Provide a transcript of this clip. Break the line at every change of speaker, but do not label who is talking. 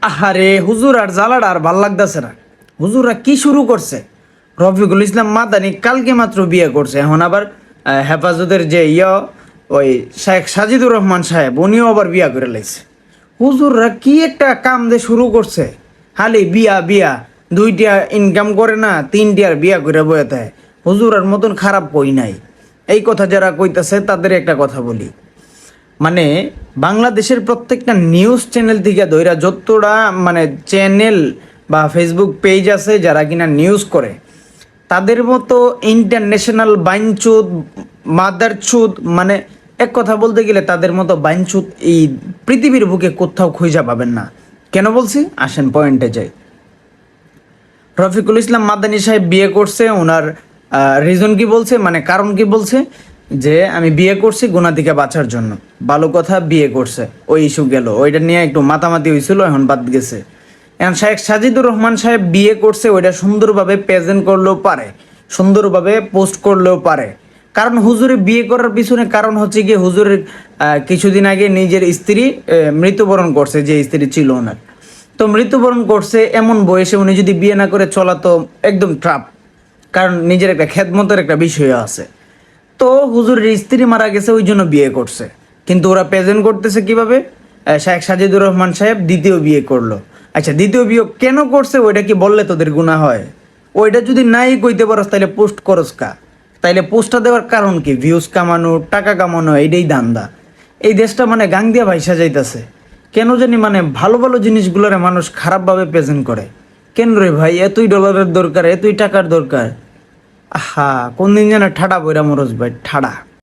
আহারে হুজুর আর জ্বালাটা আর ভাল লাগতেছে না। হুজুররা কি শুরু করছে? রফিকুল ইসলাম মাদানি কালকে মাত্র বিয়ে করছে, এখন আবার হেফাজতের যে ওই শেখ সাজিদুর রহমান সাহেব উনিও আবার বিয়া করে লাইছে। হুজুররা কি একটা কাম দিয়ে শুরু করছে, খালি বিয়া বিয়া, দুইটা ইনকাম করে না, তিনটিয়ার বিয়া করে বয়ে দেয়। হুজুরের মতন খারাপ কই নাই। এই কথা যারা কইতাছে তাদের একটা কথা বলি, মানে বাংলাদেশের প্রত্যেকটা নিউজ চ্যানেল থেকে ধইরা যতটা মানে চ্যানেল বা ফেসবুক পেজ আছে যারা কিনা নিউজ করে, তাদের মতো ইন্টারন্যাশনাল বাইনচুদ মাদারচুদ, মানে এক কথা বলতে গেলে তাদের মতো বাইনচুদ এই পৃথিবীর বুকে কোথাও খুঁজা পাবেন না। কেন বলছি আসেন পয়েন্টে যাই। রফিকুল ইসলাম মাদানী সাহেব বিয়ে করছে, ওনার রিজন কি বলছে, মানে কারণ কি বলছে, যে আমি বিয়ে করছি গুনাহ থেকে বাঁচার জন্য। ভালো কথা, বিয়ে করছে, ওই ইস্যু গেল, ওইটা নিয়ে একটু মাতামাতি হয়েছিল, এখন বাদ গেছে। এখন শেখ সাজিদুর রহমান সাহেব বিয়ে করছে, ওইটা সুন্দরভাবে প্রেজেন্ট করলেও পারে, সুন্দরভাবে পোস্ট করলেও পারে। কারণ হুজুরে বিয়ে করার পিছনে কারণ হচ্ছে গিয়ে হুজুরের কিছুদিন আগে নিজের স্ত্রী মৃত্যুবরণ করছে, যে স্ত্রী ছিল ওনার। তো মৃত্যুবরণ করছে, এমন বয়সে উনি যদি বিয়ে না করে চলা তো একদম ট্রাপ, কারণ নিজের একটা খেদমতের একটা বিষয় আছে। তো হুজুরের স্ত্রী মারা গেছে, ওই জন্য বিয়ে করছে। কিন্তু ওরা প্রেজেন্ট করতেছে কিভাবে, শেখ সাজিদুর রহমান সাহেব দ্বিতীয় বিয়ে করলো। আচ্ছা, দ্বিতীয় বিয়ে কেন করছে ওইটা কি বললে তোদের গুনাহ হয়? ওইটা যদি নাই কইতে পারস তাহলে পোস্ট করস কা? তাইলে পোস্টটা দেওয়ার কারণ কি? ভিউজ কামানো, টাকা কামানো, এইটাই ধান্দা। এই দেশটা মানে গাং দিয়া ভাইসা যাইতাছে। কেন জানি মানে ভালো ভালো জিনিসগুলোরে মানুষ খারাপভাবে প্রেজেন্ট করে। কেন রে ভাই, এতই ডলারের দরকার, এতই টাকার দরকার? আহা, কোন দিন যেন ঠাডা বইরা মরস ভাই, ঠাডা।